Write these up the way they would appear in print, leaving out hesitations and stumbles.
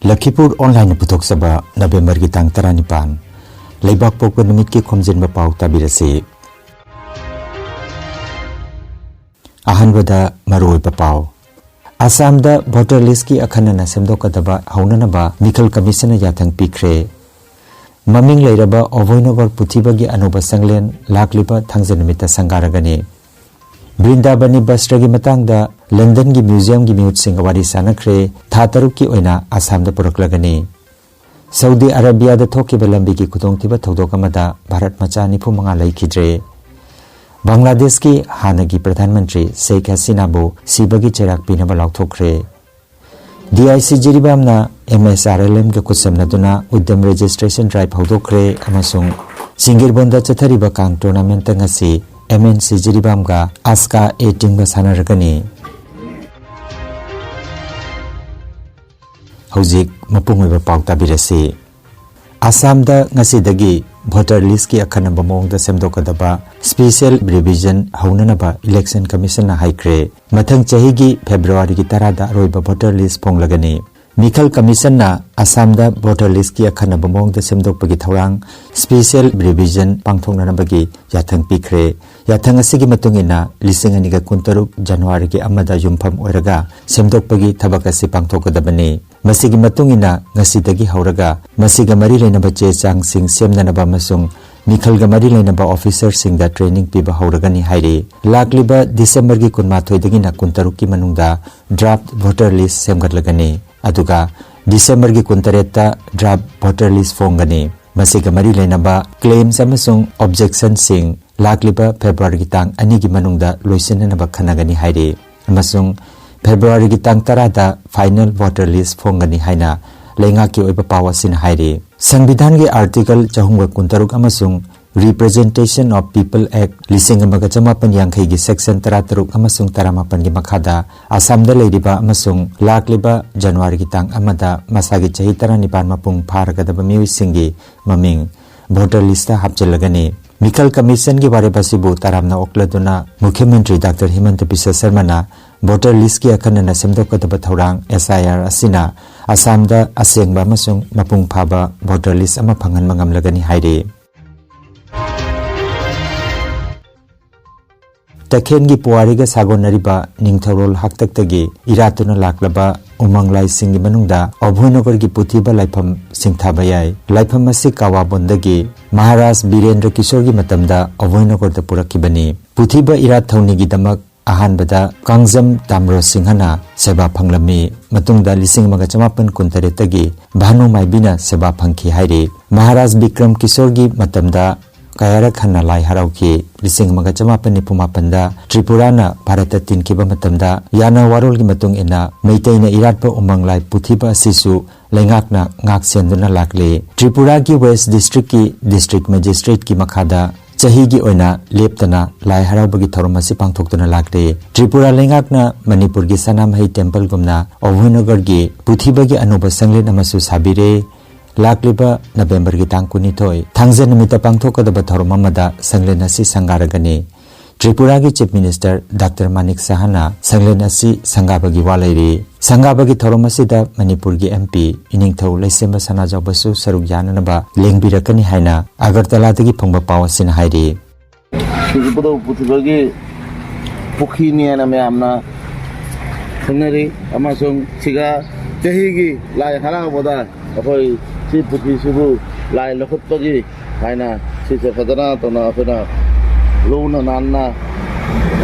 Lakhipur Online Putoksaba November ki tang 19 Laibak Pokwa Numit ki Khomjinba Pao tabirasi Ahanbada Maroi Pao Assam da voter list ki akhanana semdokadaba haunanaba Mikhal Commission yathang pikre Maming lairaba Ovoinogor Puthibagi Anuba Sanglen Laklipa Thangjanamita Sangaragani Brindabani Basragi Matangda London gi Museum gi Mute Singawari Sanakre Thataruk ki oina Assam da Puraklagani Saudi Arabia da Thoki Balambi ki Kutong Tiba Thodokamada Bharat Macha Nifu Manga Laikidre Bangladesh ki Hanagi Pradhan Mantri Sheikh Hasina bu Sibagi Cherak Pinaba Lauthokre DIC Jiribamna MSRLM ke Kusamnaduna Uddam Registration Drive Hodokre Amasung Singirbonda Chathariba Kang Tournament Ngasi MNC Jiribamga Aska 18 Basanaragani Hauzik Mapungwe Pau Tabirasi Assam da ngasidagi voter list ki akhanaba mong da semdokadaba special revision haunanaba election commission na haikre mathang chahi gi February ki tarada roiba voter list ponglagani Mikhal Commission na Assam da voter list ki akhanaba mong da semdokpagi thorang special revision pangthongnanabagi yathang pikre yathang asigi matungina lising aniga kuntaruk January ki amada yumpham oiraga semdokpagi thabak asi pangthokadabani Masigi matungina ngasidagi hauraga masiga mari lainaba che changsing semnanaba masung Mikhal ga mari lainaba officer sing da training piba hauragani hairi lakliba December gi kunmathoi dagi na kuntaruk ki manungda draft voter list semgatlagani aduga December gi kuntaretta draft voter list fongani masiga mari lainaba claims amasung objection sing lakliba February gi tang ani gi manungda loisenanaba khanagani hairi amasung February ki tang tarada final voter list fongani haina lenga ki oiba pawasin hairi Sanvidhan ki article chahungwa kuntaruk amasung Representation of People Act lising amaga chamapan yangkhai gi section 33 amasung 38 gi makhada Assam da leiriba amasung lakliba January ki tang amada masagi chahi 19 mapung phargadaba miwi singi maming voter list ta hapchalagani Mikhal Commission ki bare basibu taramna okladuna Mukhyamantri Dr. Himanta Biswa Sharma na voter list ki akhanana semdokadaba thorang SIR asina Assam da asengba amasung mapung phaba voter list ama phangan mangamlagani hairi Takhen gi puari ga sagonariba ningthorol haktaktagi iratuna laklaba umanglai singi manungda Obhoinogor gi Puthiba laifam singthabayai laifam asi kawa bondagi Maharaj Birendra Kishore gi matamda Obhoinogor da purakibani Puthiba irat thauni gi damak ahanbada Kangjam Tamro Singhana seba phanglami matungda lising maga chamapan kuntaretagi Bhanu Maibina seba phangki hairi Maharaj Bikram Kishore gi matamda Kayara Khanna lai harauki lising maga chamapan nipumapanda Tripurana Bharata tinkiba matamda Yana Warol gi matung ina Meitaina iratpa umanglai Puthiba asisu lengakna ngak senduna lakle Tripura ki West District ki District Magistrate ki makhada chahi gi oina leptana lai harabagi thoromasi pangthoktuna lakre Tripura lengakna Manipur gi Sanamhai Temple gumna Obhoinogor gi Puthiba gi anuba sanglen amasu sabire lakliba November gi tang 19 thangjan namita pangthokadaba thoromamada sanglen asi sangaragani Tripura gi Chief Minister Dr. Manik Sahana sanglen asi sangabagi walairi sangabagi thoromasida Manipur gi MP iningthau leisemba sanajaw basu saruk yananaba lengbirakani haina Agartala dagi phongba pawasin hairi Sigibudo Putibagi Pukhini ana me amna thanari amasung siga tehigi lai hara boda apoi si puthi sibu lai lokhotpagi haina si se fadana tona apena luna nanna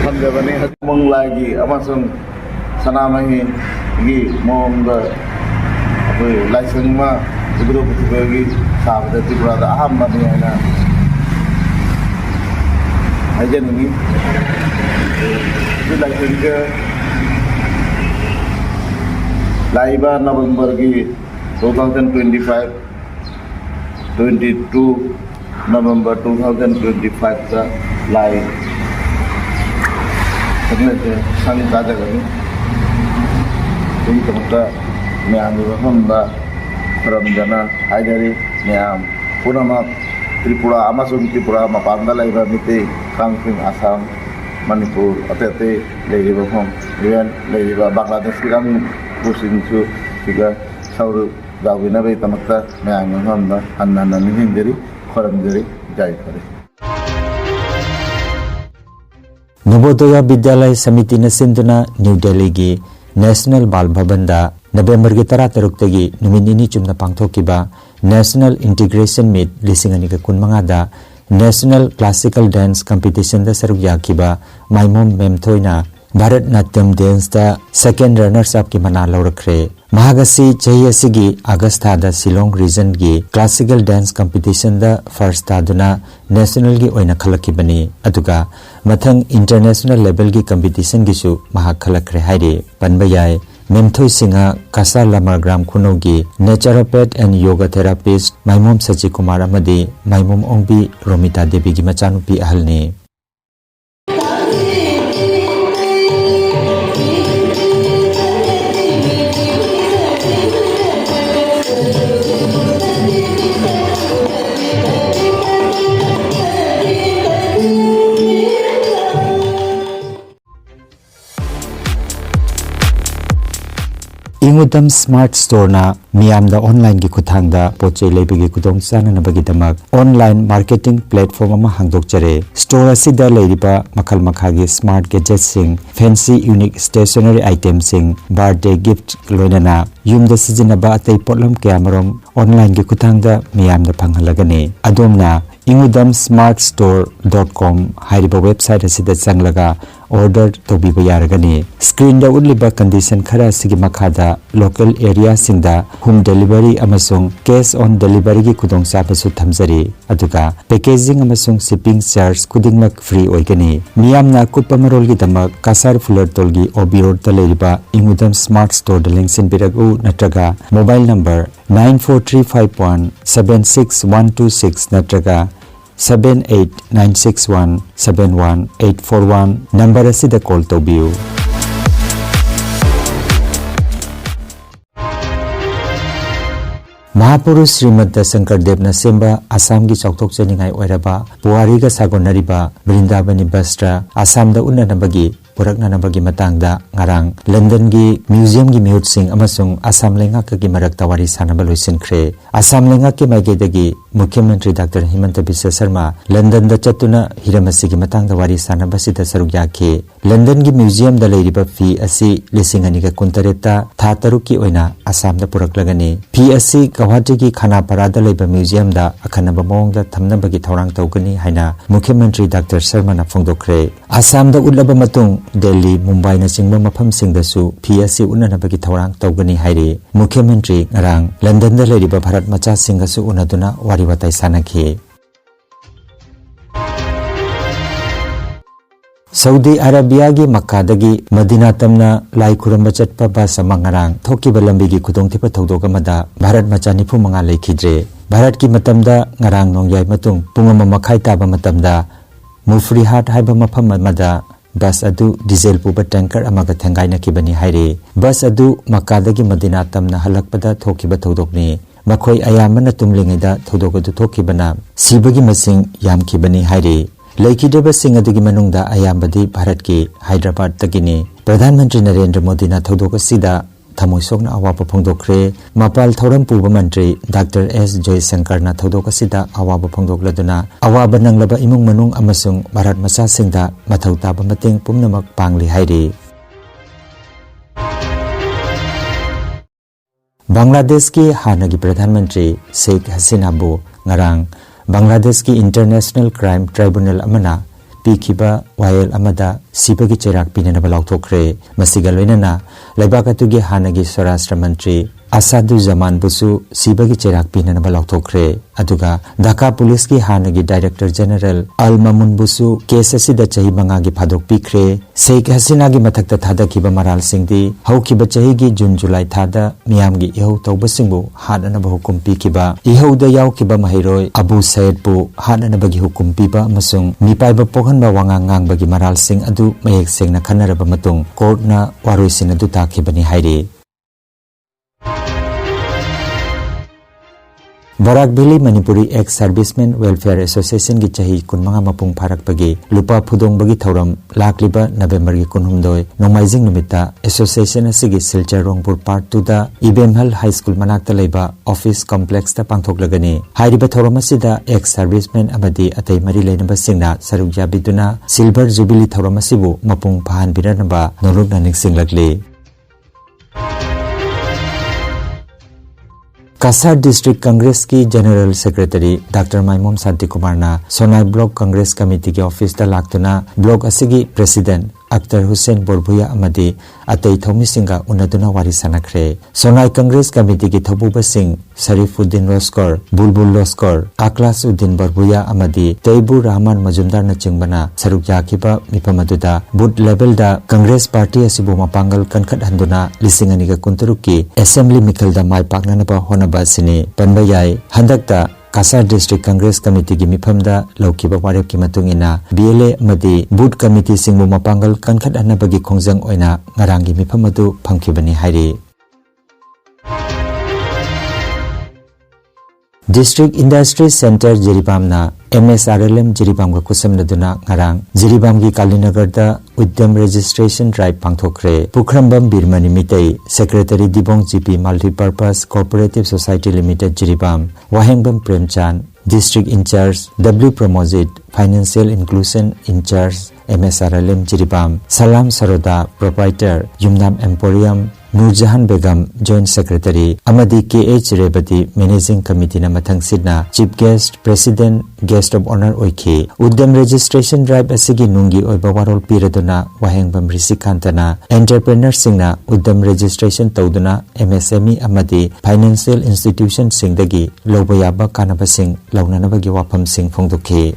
khamjabani hatmong lai gi amasung sanamahi gi mongda apoi lai sangma sigibudo Putibagi sabda Tripura da ahamma ni haina aja ini itu lagi ke laiba November ki 2025 22 November 2025 ka lai sebenarnya sang kaja kami ini tempat niam berhamba Ramjana hari niam punama Tripura amasung Tripura mapanda laiba mite Kangping Assam Manipur ate leiriba hom rian leiriba Bangladesh ki kami pusing su juga sauru जावबिनाबे तमक्ता मैंग हम हन्ना निहिंजरी खरमजरी जाय करे नवोदय विद्यालय समिति न सिंधुना new Delhi की national बाल भवन दा नवंबर की 13 तगी नुमित निनी चुमना पांगथोकिबा नेशनल इंटीग्रेशन मीट 2015 दा नेशनल क्लासिकल डांस कंपटीशन दा सरुक याखिबा माइमोम मेमथोइना भारत नाट्यम डांस दा सेकंड रनर्स अप की मना लौरखरे महागसी चही असिगी अगस्त दा शिलोंग रीजन की क्लासिकल डांस कंपटीशन दा फर्स्ट तादुना नेशनल की ओइना खलकिबनी अदुगा मथंग इंटरनेशनल लेवल की कंपटीशन गिसु महा खलखरे हाइरे पनबा याय मेमथोई सिंगा कासा लमर ग्राम खुनोगी नेचुरोपैथ एंड योगा थेरापिस्ट माइमोम सची कुमार अमदी माइमोम ओंबी रोमिता देवी की मचानुपी अहलने इंगुदम स्मार्ट स्टोर ना मियाम दा ऑनलाइन की खुथांग दा पोचे लेबे की कुदोंग चाना नबगी दमक ऑनलाइन मार्केटिंग प्लेटफॉर्म अमा हांगदोक चरे स्टोर असिदा लेरिबा मखल मखागी स्मार्ट गैजेट्स सिंग फैंसी यूनिक स्टेशनरी आइटम सिंग बर्थडे गिफ्ट लोइनना युमदा सिजनबा अतै पोटलम क्यामरम ऑनलाइन की खुथांग दा मियाम दा फंगहलगने अदोमना ingudamsmartstore.com हाइरिबा वेबसाइट असिदा चंगलगा ऑर्डर तोबीबा यारगनी स्क्रीन दा उलिबा कंडीशन खरा सिगी मखादा लोकल एरिया सिंगदा होम डिलीवरी अमसुंग कैश ऑन डिलीवरी की खुदोंग साबसु थमजरी अदुगा पैकेजिंग अमसुंग शिपिंग चार्ज खुदिंगमक फ्री ओइगनी मियामना कुप्पा मरोल की दमक कासार फुलर तोलगी ओबी रोड ता लेरिबा इंगुदम स्मार्ट स्टोर दा लिंक सिन बिरगु नत्रगा मोबाइल नंबर 94351 76126 नत्रगा 7896171841 नंबर असिदा कॉल तोबियु महापुरुष श्रीमद शंकरदेव न सेंबा आसाम की चौथोक चनिंगाई ओइरबा पुवारी गा सागोनरिबा वृंदावनी बस्त्रा आसाम दा उन्ननबगी पुरकननबगी मतंगदा ngarang लंदन की म्यूजियम की म्यूट सिंह अमसुंग आसाम लेंगाक की मरकता वारी सानबा लोइसिनख्रे आसाम लेंगाक के माइगेदगी मुख्यमंत्री डॉक्टर हिमंत बिश्व शर्मा लंदन दा चतुना हिरमसी की मतंगदा वारी सानबा सिदा सरुक याखे लंदन की म्यूजियम दा लेरिबा फी असि लिसिंग अनिगा कुंतरेता था तरुक की ओइना आसाम दा पुरकलगनी फी असि गुवाहाटी की खानापारा दा लेबा म्यूजियम दा अखनबा मोंग दा थमनबगी थौरांग तौगनी हाइना मुख्यमंत्री डॉक्टर शर्मा ना फोंदोखरे आसाम दा उलबा मतुंग दिल्ली मुंबई न चिंगबा मफम सिंगदसु फी असि उन्ननबगी थौरांग तौगनी हाइरे मुख्यमंत्री ngarang लंदन दा लेरिबा भारत मचा सिंगसु उन्नदुना वारी वाताई सानखि सऊदी अरबिया की मक्कादगी मदीना तमना लाई खुरंबा चटपा बस अमा ngarang थोकिबा लंबीगी खुदोंथिबा थौदोक अमदा भारत मचा 95 लेखिद्रे भारत की मतमदा ngarang नोंयाई मतुंग पुंग अमा मखाई ताबा मतमदा मुफ्री हाट हाइबा मफम अमदा बस अदु डीजल पुबा टैंकर अमागा थंगाइनखिबनी हाइरे बस अदु मक्कादगी मदीना तमना हलकपदा थोकिबा थौदोकनी मखोई अयामना तुमलिंगैदा थौदोकदु थोकिबना सिबगी मसिंग यामखिबनी हाइरे लेखिदबा सिंग अदुगी मनुंगदा अयामबदी भारत की हैदराबाद तगिनी प्रधानमंत्री नरेंद्र मोदी ना थौदोकसिदा थमोइसोकना अवाब फोंदोखरे मपाल थौरम पुबा मंत्री डॉक्टर एस जयशंकर ना थौदोकसिदा अवाब फोंदोकलदुना अवाब नंगलबा इमुंग मनुंग अमसुंग भारत मचा सिंगदा मथौ ताबा मतेंग पुमनमक पांगली हाइरे बांग्लादेश की हानगी प्रधानमंत्री शेख हसीनाबू ngarang बांग्लादेश की इंटरनेशनल क्राइम ट्राइब्यूनल अमना पीखिबा वायल अमदा सिबगी चेराक पिननबा लाउथोखरे मसिगा लोइनना लैबाकतुगी हानगी स्वराष्ट्र मंत्री असादुज्जमान बुसु सिबगी चेराक पिननबा लाउथोखरे अदुगा ढाका पुलिस की हानगी डायरेक्टर जनरल अल मामुन बुसु केस असिदा चही मंगा की फादोक पिखरे शेख हसीना की मथक्ता थादखिबा मराल सिंगदी हौखिबा चही की जून जुलाई थादा मियाम की इहौ तौबसिंगबु हादनबा हुकुम पिखिबा इहौदा यावखिबा महिरोय अबू सैयद बु हादनबगी हुकुम पिबा अमसुंग मिपाइबा पोखनबा Vanga ngangbagi maral sing adu mayek sengna khanaraba matung court na waroisin adu takhibani haire Barak Manipuri ex servicemen welfare association gi chahi kunmanga mapung pharak pagi lupa phudong bagi thauram lakliba November gi kunhumdoi nomaijing numita association asigi silchar rongpur part 2 da Ibemhal high school manakta leiba office complex ta pangthok lagani hairiba thauram asida ex servicemen amadi atai mari leinaba singna saruk yabiduna silver jubilee thauram asibu mapung phahan biranaba nolok nanik singlakli Kasar District Congress की General Secretary Dr. Maimom Santi Kumar na Sonai Block Congress Committee के office दा लाक्तुना block असिगी president Akhtar Hussain बोरभुया अमदी अतई थौमी सिंगा उनदुना वारी सनखरे Sonai Congress committee की थबुबा सिंह शरीफुद्दीन लस्कर बुलबुल लस्कर आकलासउद्दीन बोरभुया अमदी तैबुर रहमान मजुमदार न चिंगबना सरुक याखिबा मिफमदुदा booth level दा Congress party असिबु मपांगल कनखट हंदुना लिसिंग अनिगा कुंतरुक की असेंबली मिखल दा माय पाकनानबा होनबा सिने पनबा याय हंदकता Kasar District Congress Committee की मिफमदा लौकिबा वारेप की मतुंगिना BLA मदी बूथ कमिटी सिंगबु मपांगल कनखट हनबगी खोंजंग ओइना ngaranggi मिफमदु फंखिबनी हाइरे District Industry Center Jiribamna MSRLM Jiribam ga kusamnaduna ngarang Jiribam gi Kalinagar da Udyam Registration Drive pangthokre Pukhrambam Birmani Mitei Secretary Dibong GP Multipurpose Cooperative Society Limited Jiribam Wahengbam Premchan District Incharge W Promozit Financial Inclusion Incharge MSRLM Jiribam Salam Saroda Proprietor Yumnam Emporium Nurjahan Begum Joint Secretary Amadi KH Rebati Managing Committee na mathang sidna Chief Guest President Guest of Honor Oike Udyam Registration Drive asigi nungi oiba warol piraduna Wahengbam Risikantana Entrepreneur singna Udyam Registration tauduna MSME amadi Financial Institution singdagi lobayaba kanaba sing launanabagi wapam sing phongdokhe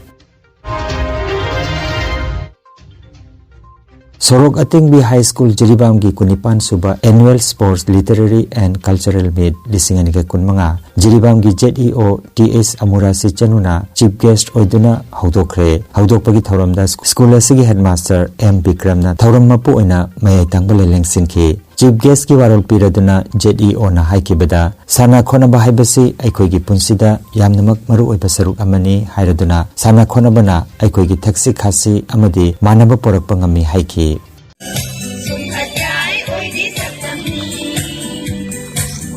Sorok Atingbi High School Jiribam gi Kunipan Suba Annual Sports Literary and Cultural Meet Lisinganiga Kunmanga Jiribam gi ZEO TS Amurasi Chanuna Chief Guest Oiduna Haudokre Haudokpagi Thauramda School asigi Headmaster M Bikramna Thauram mapu oina mayai tangbale lengsinki Chief Guest ki warol piraduna ZEO na haikibada sana khonaba haibasi aikoigi punsida yamnamak maru oiba saruk amani hairaduna sana khonabana aikoigi thaksi khasi amadi manaba porakpa ngami haiki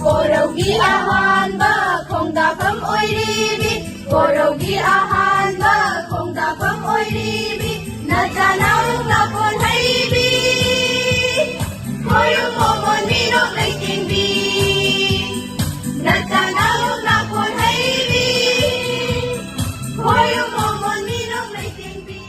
Koraugi ahan ba khongda kam oiribi Koraugi ahan ba khongda kam oiribi na janang na kon haibi Koyo momon minok laikinbi na janang na kon haibi Koyo momon minok laikinbi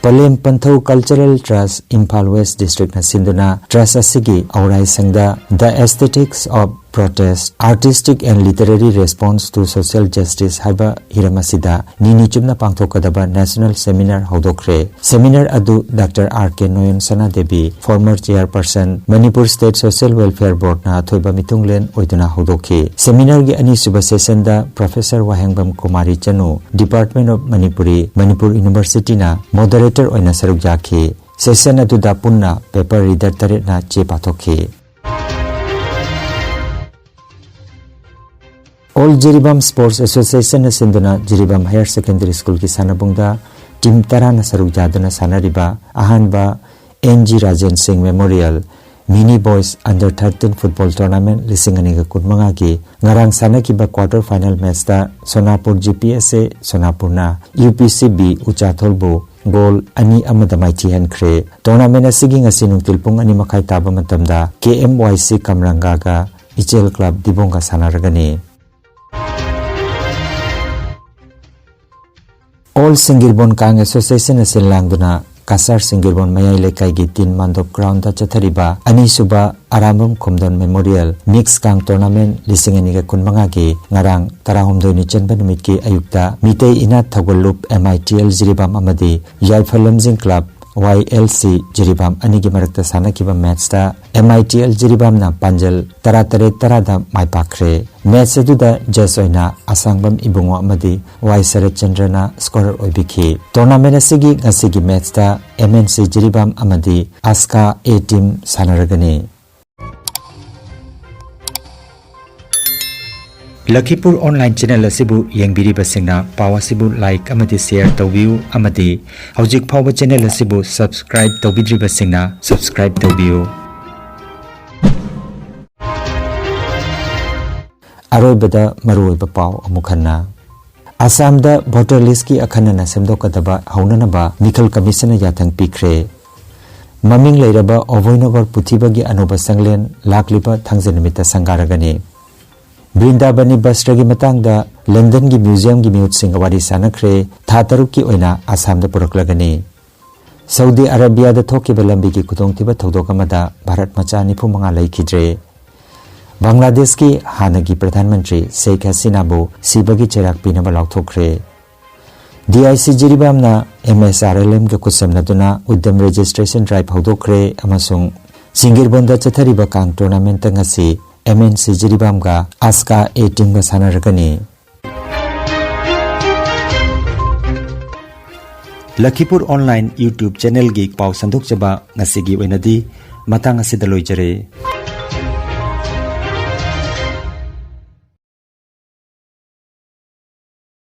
Palem Panthau Cultural Trust Imphal West District na sinduna Trust asigi aurai sangda The Aesthetics of Protest Artistic and Literary Response to Social Justice haiba hiramasida nini chumna pangthokadaba National Seminar haudokre Seminar adu Dr. R.K. Noyon Sana Devi former Chairperson Manipur State Social Welfare Board na thoiba mitunglen oiduna haudokhi Seminar gi ani suba session da Professor Wahengbam Kumari Chanu Department of Manipur University na moderator oina saruk jakhi session adu da punna paper reader tare na che pathokhi All Jiribam Sports Association na sinduna Jiribam Higher Secondary School ki sanabungda team tara na saruk jaduna sanariba ahanba NG Rajan Singh Memorial Mini Boys Under 13 Football Tournament lisinganiga kunmanga ki ngarang sanakiba quarter final match da Sonapur GPSA Sonapurna UPCB Uchatholbu goal ani amada maiti hankre tournament asigi ngasi nungtil pung ani makai taba matamda KMYC Kamranga ga Ichel Club Dibonga sanaragani All Singilbon Kang Association asin langduna Kasar Singilbon Mayai Lekai gi tin mandop ground da chathariba ani suba Arambam Khomdon Memorial Mix Kang Tournament lisinganiga kunmanga gi ngarang tarahumdoi ni chenba numit ki ayukta mitei inat thagolup MITL Jiribam amadi Yaifalamjing Club YLC Jiribam anigi marakta sanakiba match da MITL Jiribam na panjal taratare tarada maipakre match aduda jasoina asangbam ibungo amadi Y Sarat Chandrana scorer oibiki tournament asigi ngasigi match da MNC Jiribam amadi Aska A team sanaragani Lakhipur Online Channel asibu yengbiriba singna paw asibu like amadi share tawbiu amadi hojik phawba channel asibu subscribe tawbidriba singna subscribe tawbiu. Aroibada maruiba paw amukhanna Assam da voter list ki akhanana semdokadaba haunanaba Mikhal Commission yathang pikre maming leiraba Ovoinagar puthibagi anuba sanglen lakliba thangjanimita sangaragani Brindabani Basragi matangda London gi museum gi miut singawari sanakre thataruk ki oina Assam da puraklagani Saudi Arabia da thokiba lambi ki kudongtiba thodokama Bharat macha nifu manga laikhidre Bangladesh ki hanagi Pradhan Mantri Sheikh Hasina bu sibagi cherak pinaba lauthokre DIC jiribamna MSRLM ga kusamnaduna Uddam registration drive hodokre amasung Singirbonda chathariba kang tournament ngasi MNC jiribamga aska 18 ga sanaragani Lakhipur Online YouTube channel gi paw sanduk chaba ngasigi oinadi matang asidaloi jare